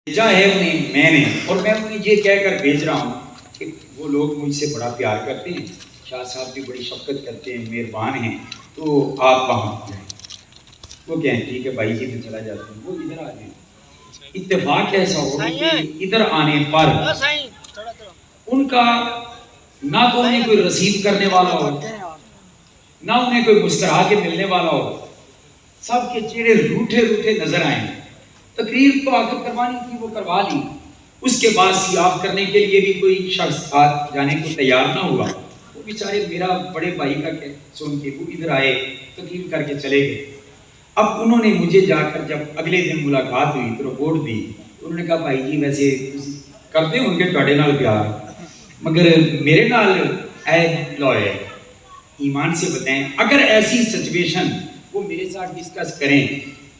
بھیجا ہے انہیں میں نے، اور میں انہیں یہ کہہ کر بھیج رہا ہوں کہ وہ لوگ مجھ سے بڑا پیار کرتے ہیں، شاہ صاحب بھی بڑی شفقت کرتے ہیں، مہربان ہیں، تو آپ وہاں جائیں۔ وہ کہیں ٹھیک ہے بھائی جی میں چلا جاتا ہوں، وہ ادھر آ جائیں۔ اتفاق ایسا ہو کہ ادھر آنے پر ان کا نہ تو انہیں کوئی رسید کرنے والا ہو، نہ انہیں کوئی مسکرا کے ملنے والا ہو، سب کے چہرے روٹھے روٹھے نظر آئیں۔ تقریر تو آخر کروانی تھی وہ کروا لی، اس کے بعد سیاف کرنے کے لیے بھی کوئی شخص ساتھ جانے کو تیار نہ ہوا۔ وہ بیچارے میرا بڑے بھائی کا سن کے وہ ادھر آئے، تقریر کر کے چلے گئے۔ اب انہوں نے مجھے جا کر جب اگلے دن ملاقات ہوئی تو رپورٹ دی، انہوں نے کہا بھائی جی ویسے کرتے ہوں گے تواڈے نال پیار، مگر میرے نال اے لوئے ایمان سے بتائیں اگر ایسی سچویشن وہ میرے ساتھ ڈسکس کریں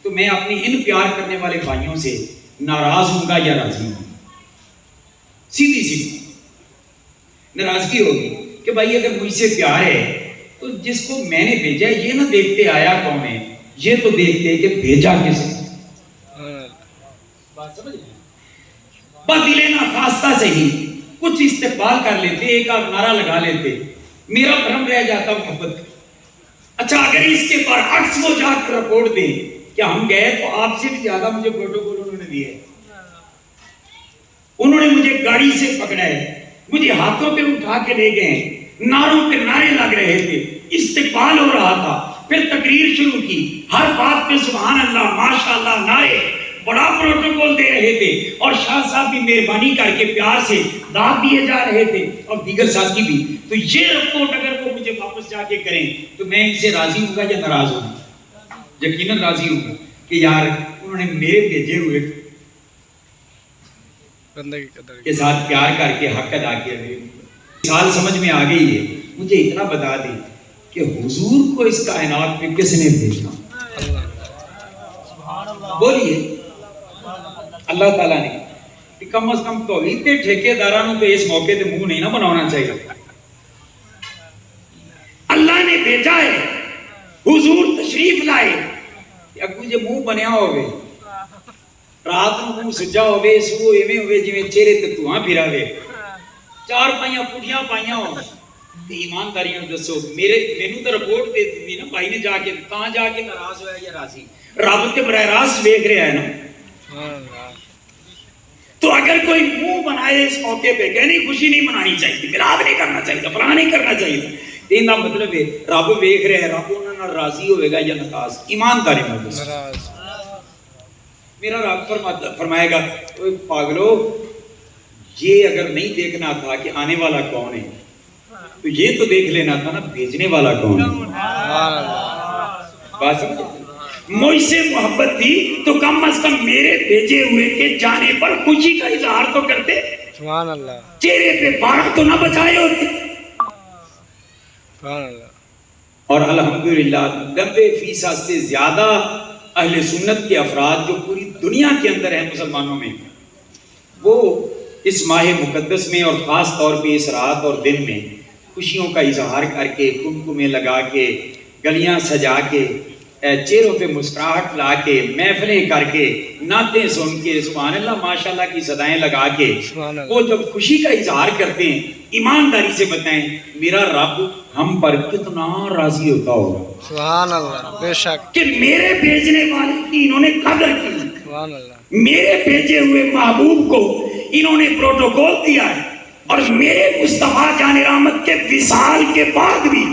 تو میں اپنے ان پیار کرنے والے بھائیوں سے ناراض ہوں گا یا راضی ہوں گا؟ سیدھی سیدھی ناراضگی ہوگی کہ بھائی اگر مجھ سے پیار ہے تو جس کو میں نے بھیجا ہے یہ نہ دیکھتے آیا کون ہے، یہ تو دیکھتے کہ بھیجا کس ہے۔ بات سمجھ گئے؟ بدلے نہ خواستہ سے ہی کچھ استقبال کر لیتے، ایک آدھ نعرہ لگا لیتے، میرا بھرم رہ جاتا محبت۔ اچھا اگر اس کے برعکس وہ جا کر رپورٹ دیں کہ ہم گئے تو آپ سے بھی زیادہ مجھے پروٹوکول انہوں نے دیا ہے، انہوں نے مجھے گاڑی سے پکڑا ہے، مجھے ہاتھوں پہ اٹھا کے لے گئے، نعروں پہ نعرے لگ رہے تھے، استقبال ہو رہا تھا، پھر تقریر شروع کی، ہر بات پہ سبحان اللہ ماشاءاللہ نعرے، بڑا پروٹوکول دے رہے تھے، اور شاہ صاحب بھی مہربانی کر کے پیار سے داد دیے جا رہے تھے، اور دیگر ساتھی بھی۔ تو یہ رپورٹ اگر وہ مجھے واپس جا کے کریں تو میں ان سے راضی ہوں گا یا ناراض ہوں گا؟ یقیناً راضی ہوں گا کہ یار انہوں نے میرے بھیجے ہوئے بندے کے ساتھ پیار کر کے حق ادا کیا۔ مثال سمجھ میں آ گئی ہے، مجھے اتنا بتا دیں کہ حضور کو اس کائنات میں کس نے بھیجا؟ بولیے اللہ تعالیٰ نے۔ کم از کم توحید کے ٹھیکے دارانوں پہ اس موقع تے منہ نہیں نہ بنانا چاہیے۔ اللہ نے بھیجا ہے، حضور تشریف لائے، اگو جے منہ بنیا ہوئے، رات نو منہ سجا ہوئے، صبح ایویں ہوئے جویں چہرے تے دھواں پھرا ہوئے، چار پائیاں پٹھیاں پائیاں ہو، تے ایمانداریاں دسو مینوں تے رپورٹ دے دتی نا بھائی نے جا کے، کہاں جا کے ناراض ہویا یا راضی؟ رب تے براہ راست دیکھ رہا ہے نا۔ تو اگر کوئی منہ بنائے اس موقع پہ کہ نہیں خوشی نہیں منانی چاہیے، میلاد نہیں کرنا چاہیے، فلاں نہیں کرنا چاہیے، ان کا مطلب ہے رب ویکھ رہا ہے، رب انہاں نال راضی ہوئے گا یا ناراض؟ ایمانداری نال دسو۔ میرا رب فرمائے گا پاگلو یہ اگر نہیں دیکھنا تھا کہ آنے والا کون ہے تو یہ تو دیکھ لینا تھا نا بھیجنے والا کون ہے۔ بات سمجھے؟ مجھ سے محبت تھی تو کم از کم میرے بھیجے ہوئے کے جانے پر خوشی کا اظہار تو کرتے، سبحان اللہ، چہرے پہ بارہ تو نہ بچائے ہوتے، سبحان اللہ۔ اور الحمدللہ 90% سے زیادہ اہل سنت کے افراد جو پوری دنیا کے اندر ہیں مسلمانوں میں، وہ اس ماہ مقدس میں اور خاص طور پہ اس رات اور دن میں خوشیوں کا اظہار کر کے، قمقمے لگا کے، گلیاں سجا کے، چہروں پہ مسکراہٹ لا کے، محفلیں کر کے، نعتیں سن کے، سبحان اللہ ماشاءاللہ کی صدائیں لگا کے وہ جب خوشی کا اظہار کرتے ہیں، ایمانداری سے بتائیں میرا رب ہم پر کتنا راضی ہوتا ہوگا؟ سبحان اللہ، بے شک کہ میرے بھیجنے والے کی انہوں نے قدر کی، سبحان اللہ، میرے بھیجے ہوئے محبوب کو انہوں نے پروٹوکول دیا ہے، اور میرے مصطفیٰ جان رحمت کے وصال کے بعد بھی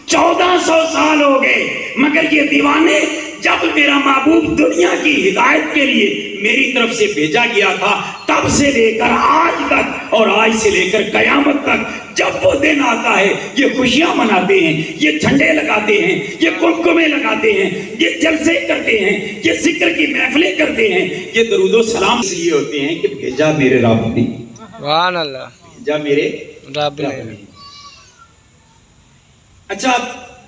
1400 سال ہو گئے، مگر یہ دیوانے جب میرا محبوب دنیا کی ہدایت کے لیے میری طرف سے بھیجا گیا تھا تب سے لے کر آج تک، اور آج سے لے کر قیامت تک جب وہ دن آتا ہے یہ خوشیاں مناتے ہیں، یہ جھنڈے لگاتے ہیں، یہ قمقمے لگاتے ہیں، یہ جلسے کرتے ہیں، یہ ذکر کی محفلیں کرتے ہیں، یہ درود و سلام اس لیے ہوتے ہیں کہ بھیجا میرے رب نے، سبحان اللہ، بھیجا میرے رب نے۔ اچھا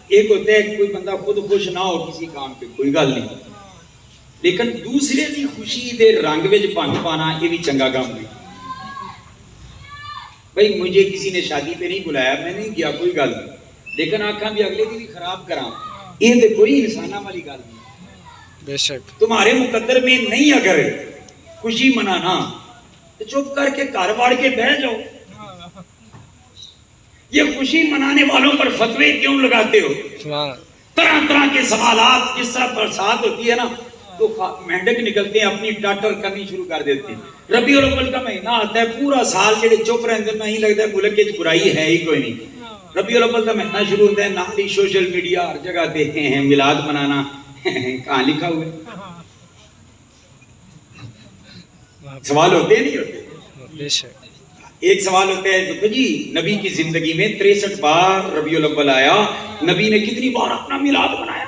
ایک ہوتا ہے کوئی بندہ خود خوش نہ ہو کسی کام پہ، کوئی گل نہیں، لیکن دوسرے دی خوشی دے رنگ وچ بھنگ پانا یہ بھی چنگا کام نہیں۔ بھائی مجھے کسی نے شادی پہ نہیں بلایا، میں نہیں گیا، کوئی گل نہیں، لیکن آنکھاں بھی اگلے دی بھی خراب کراں، یہ تو کوئی انسانہ والی گل نہیں۔ بے شک تمہارے مقدر میں نہیں اگر خوشی منانا تو چپ کر کے گھر واڑ کے بیٹھ جاؤ. یہ خوشی منانے والوں پر فتوے کیوں لگاتے ہو؟ طرح طرح کے سوالات. جس طرح برسات ہوتی ہے نا تو مینڈک نکلتے ہیں اپنی ڈاکٹر کرنی شروع کر دیتے ہیں. ربیع الاول کا مہینہ آتا ہے, پورا سال جڑے چپ رہتے ہیں نہیں لگتا ہے ملک کی برائی ہے ہی کوئی نہیں. ربیع الاول کا مہینہ شروع ہوتا ہے, نال ہی سوشل میڈیا ہر جگہ دیکھتے ہیں میلاد منانا. کہاں لکھا ہوا ہے؟ سوال ہوتے ہیں نہیں ہوتے؟ ایک سوال ہوتا ہے تو جی نبی کی زندگی میں 63 بار ربیع الاول آیا, نبی نے کتنی بار اپنا میلاد منایا؟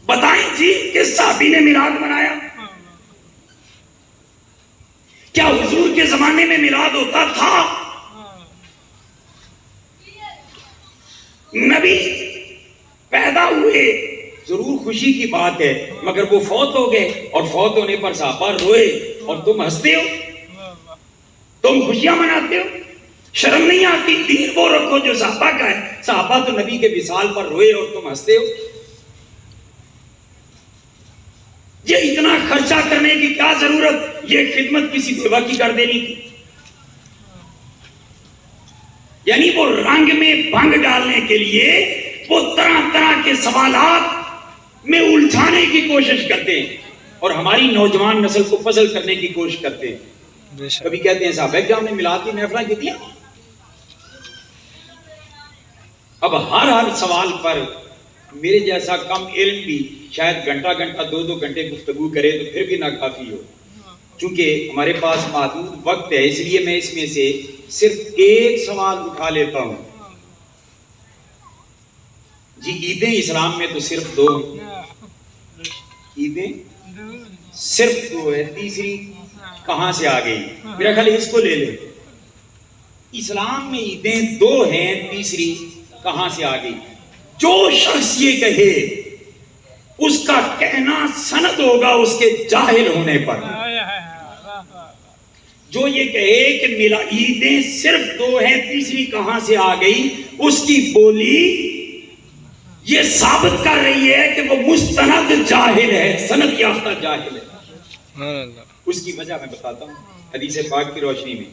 بتائیں جی کس صحابی نے میلاد منایا؟ کیا حضور کے زمانے میں میلاد ہوتا تھا؟ نبی پیدا ہوئے ضرور خوشی کی بات ہے, مگر وہ فوت ہو گئے اور فوت ہونے پر صحابہ روئے اور تم ہنستے ہو, تم خوشیاں مناتے ہو. شرم نہیں آتی؟ دین وہ رکھو جو صحابہ کا ہے. صحابہ تو نبی کے وصال پر روئے اور تم ہنستے ہو. یہ اتنا خرچہ کرنے کی کیا ضرورت؟ یہ خدمت کسی بیوہ کی کر دینی تھی. یعنی وہ رنگ میں بھنگ ڈالنے کے لیے وہ طرح طرح کے سوالات میں الجھانے کی کوشش کرتے ہیں اور ہماری نوجوان نسل کو فضل کرنے کی کوشش کرتے ہیں. کبھی کہتے ہیں صاحب کہ ہم نے میلاد کی محفلیں کی. اب ہر سوال پر میرے جیسا کم علم بھی شاید گھنٹہ 2 گھنٹے گفتگو کرے تو پھر بھی ناکافی ہو. چونکہ ہمارے پاس محدود وقت ہے اس لیے میں اس میں سے صرف ایک سوال اٹھا لیتا ہوں. جی عیدیں اسلام میں تو صرف 2 ہیں. عیدیں صرف 2 ہے, تیسری کہاں سے آ گئی؟ میرا خیال اس کو لے لیں. اسلام میں عیدیں 2 ہیں, تیسری کہاں سے آ گئی؟ جو شخص یہ کہے اس کا کہنا سند ہوگا اس کے جاہل ہونے پر. جو یہ کہے کہ عیدیں صرف 2 ہیں تیسری کہاں سے آ گئی, اس کی بولی یہ ثابت کر رہی ہے کہ وہ مستند جاہل ہے, سند یافتہ جاہل ہے. اس کی وجہ میں بتاتا ہوں حدیث پاک کی روشنی میں.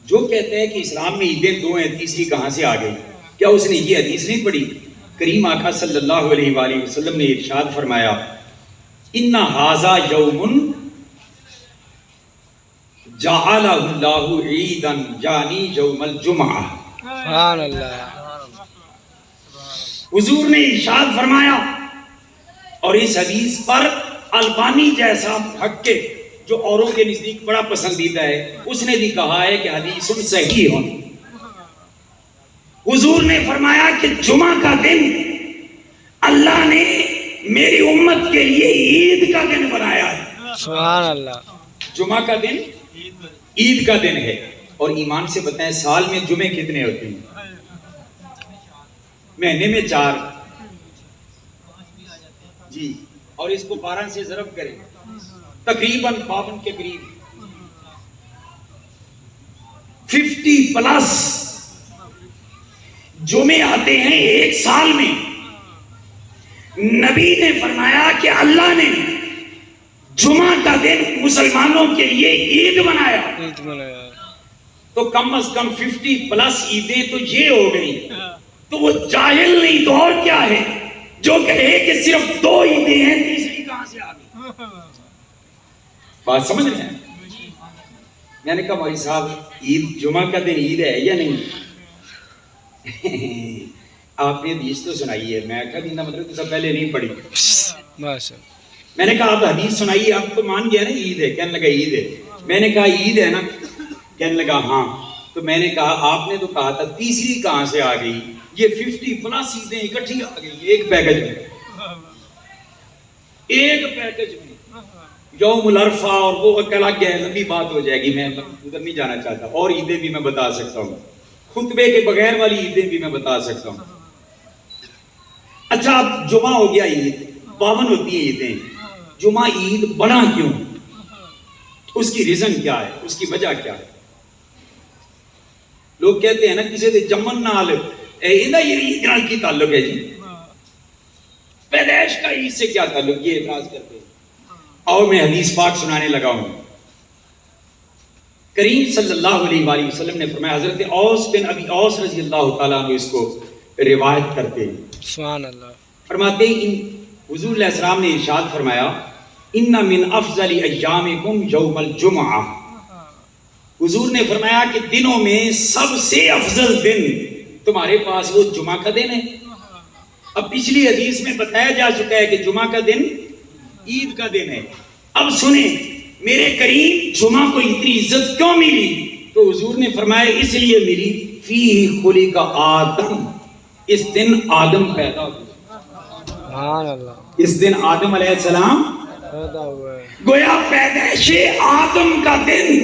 جو کہتے ہیں کہ اسلام میں عیدیں 2 ہیں تیسری کہاں سے آ گئی, کیا اس نے یہ حدیث نہیں پڑھی؟ کریم آقا صلی اللہ علیہ وآلہ وسلم نے ارشاد فرمایا ان ھذا یوم جعلہ اللہ عیدا یعنی یوم الجمعہ. سبحان اللہ. حضور نے ارشاد فرمایا, اور اس حدیث پر البانی جیسا محقق جو اوروں کے نزدیک بڑا پسندیدہ ہے اس نے بھی کہا ہے کہ حدیث صحیح ہو. حضور نے فرمایا کہ جمعہ کا دن اللہ نے میری امت کے لیے عید کا دن بنایا ہے. سبحان اللہ. جمعہ کا دن عید کا دن ہے. اور ایمان سے بتائیں سال میں جمعے کتنے ہوتے ہیں؟ مہینے میں 4. جی, اور اس کو 12 سے ضرب کریں تقریباً 52 کے قریب 50+ جمعے آتے ہیں ایک سال میں. نبی نے فرمایا کہ اللہ نے جمعہ کا دن مسلمانوں کے لیے عید بنایا. تو کم از کم 50+ عیدیں تو یہ ہو گئی. تو وہ جاہل نہیں تو اور کیا ہے جو کہے کہ صرف 2 عیدیں ہیں تیسری کہاں سے آ گئی. بات سمجھ رہے ہیں؟ میں نے کہا بھائی صاحب عید جمعہ کا دن عید ہے یا نہیں؟ آپ نے حدیث تو سنائی ہے. میں کہا دینا مطلب تو سب پہلے نہیں پڑھی. میں نے کہا آپ حدیث سنائیے, آپ کو مان گیا نا عید ہے؟ کہنے لگا عید ہے. میں نے کہا عید ہے نا؟ کہنے لگا ہاں. تو میں نے کہا آپ نے تو کہا تھا تیسری کہاں سے آ گئی؟ یہ 50+ عیدیں اکٹھی آ گئی ایک پیکج میں. ایک پیکج میں یوم العرفہ اور وہ الگ ہے, لمبی بات ہو جائے گی, میں ادھر نہیں جانا چاہتا. اور عیدیں بھی میں بتا سکتا ہوں, خطبے کے بغیر والی عیدیں بھی میں بتا سکتا ہوں. اچھا اب جمعہ ہو گیا عید, 52 ہوتی ہیں عیدیں. جمعہ عید بنا کیوں؟ اس کی ریزن کیا ہے, اس کی وجہ کیا ہے؟ لوگ کہتے ہیں نا کسی دے جمن نال عید نال کی تعلق ہے جی, پیدائش کا عید سے کیا تعلق, یہ اعتراض کرتے ہیں. اور میں حدیث پاک سنانے لگا ہوں. کریم صلی اللہ علیہ وآلہ وسلم نے فرمایا, حضرت اوس بن ابی اوس رضی اللہ تعالیٰ عنہ اس کو روایت کرتے ہیں, سبحان اللہ. فرماتے ہیں حضور علیہ السلام نے ارشاد فرمایا, ان من افضل ایامکم یوم الجمعہ. حضور نے فرمایا کہ دنوں میں سب سے افضل دن تمہارے پاس وہ جمعہ کا دن ہے. اب پچھلی حدیث میں بتایا جا چکا ہے کہ جمعہ کا دن عید کا دن ہے. اب سنیں میرے کریم جمعہ کو اتنی عزت کیوں ملی؟ تو حضور نے فرمایا اس لیے ملی, فیہ خلق آدم, اس دن آدم پیدا ہوئے. سبحان اللہ. اس دن آدم علیہ السلام پیدا ہوئے. گویا پیدائش آدم کا دن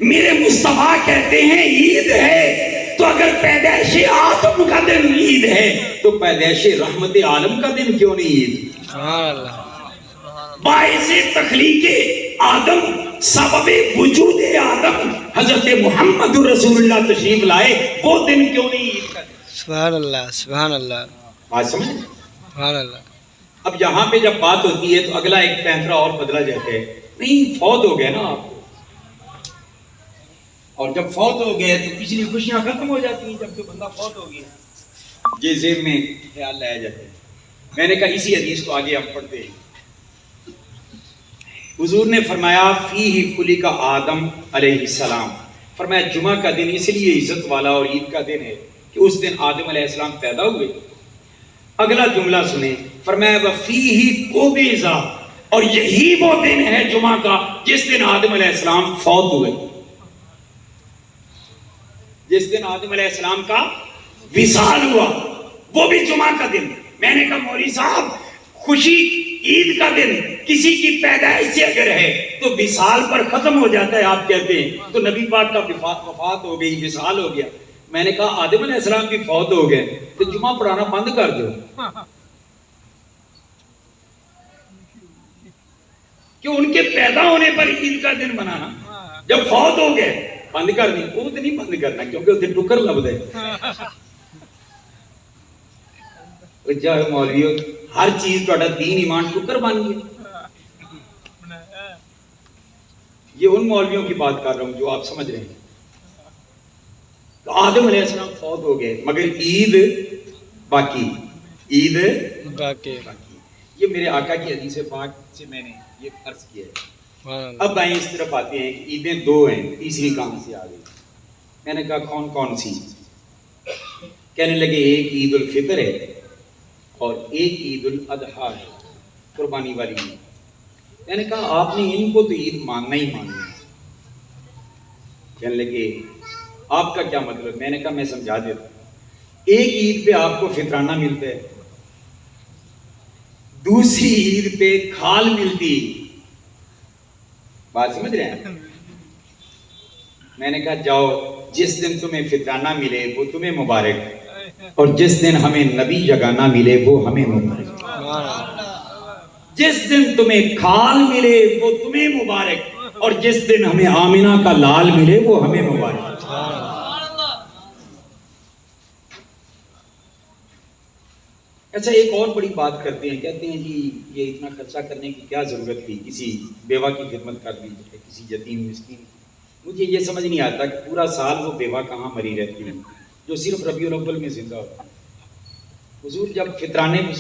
میرے مصطفیٰ کہتے ہیں عید ہے. تو اگر پیدائش آدم کا دن عید ہے تو پیدائش رحمت عالم کا دن کیوں نہیں عید؟ سبحان اللہ. باعث تخلیق آدم, سبب وجود آدم حضرت محمد رسول اللہ تشریف لائے, وہ دن کیوں نہیں عید کا دن؟ سبحان اللہ. سبحان اللہ. بات سمجھ؟ سبحان اللہ. اب یہاں پہ جب بات ہوتی ہے تو اگلا ایک پینترا اور بدلا جاتا ہے, نہیں فوت ہو گئے نا آپ کو, اور جب فوت ہو گئے تو پچھلی خوشیاں ختم ہو جاتی ہیں. جب تو بندہ فوت ہو گیا یہ ذہن میں خیال لایا جاتا ہے. میں نے کہا اسی حدیث کو آگے ہم پڑھتے ہیں. حضور نے فرمایا فیہ خلق آدم علیہ السلام, فرمایا جمعہ کا دن اس لیے عزت والا اور عید کا دن ہے کہ اس دن آدم علیہ السلام پیدا ہوئے. اگلا جملہ سنیں, فرمایا وفیہ قبض, اور یہی وہ دن ہے جمعہ کا جس دن آدم علیہ السلام فوت ہوئے, جس دن آدم علیہ السلام کا وصال ہوا, وہ بھی جمعہ کا دن. میں نے کہا مولوی صاحب خوشی عید کا دن کسی کی پیدائش سے اگر ہے تو وصال پر ختم ہو جاتا ہے, آپ کہتے ہیں تو نبی پاک کا وفات ہو گئی, وصال ہو گیا. میں نے کہا آدم علیہ السلام بھی فوت ہو گئے تو جمعہ پڑھانا بند کر دو, کہ ان کے پیدا ہونے پر عید کا دن منانا, جب فوت ہو گئے بند کر دی. وہ تو نہیں بند کرنا کیونکہ اتنے ٹکر لب دے. جائے مولویو ہر چیز تہاڈا دین ایمان ٹکر بن گیا. یہ ان مولویوں کی بات کر رہا ہوں جو آپ سمجھ رہے ہیں. تو آدم علیہ السلام فوت ہو گئے مگر عید باقی, عید باقی. یہ میرے آقا کی حدیث پاک سے میں نے یہ عرض کیا ہے. اب آئیں اس طرف آتے ہیں کہ عیدیں دو ہیں, تیسری کہاں سے آ گئی؟ میں نے کہا کون کون سی؟ کہنے لگے ایک عید الفطر ہے اور ایک عید الاضحیٰ ہے, قربانی والی عید. میں نے کہا آپ نے ان کو تو عید ماننا ہی ماننا. کہنے لگے آپ کا کیا مطلب؟ میں نے کہا میں سمجھا دیتا ہوں. ایک عید پہ آپ کو فطرانہ ملتا ہے, دوسری عید پہ کھال ملتی. بات سمجھ رہے ہیں؟ میں نے کہا جاؤ, جس دن تمہیں فطرانہ ملے وہ تمہیں مبارک, اور جس دن ہمیں نبی جگانا ملے وہ ہمیں مبارک. جس دن تمہیں کھال ملے وہ تمہیں مبارک, اور جس دن ہمیں آمنہ کا لال ملے وہ ہمیں مبارک. اچھا ایک اور بڑی بات کرتے ہیں, کہتے ہیں جی یہ اتنا خرچہ کرنے کی کیا ضرورت تھی, کسی بیوہ کی خدمت کر دیجیے, کسی یتیم مسکین. مجھے یہ سمجھ نہیں آتا کہ پورا سال وہ بیوہ کہاں مری رہتی ہے جو صرف ربیع الاول میں زندہ ہوتی ہے. حضور جب فطرانے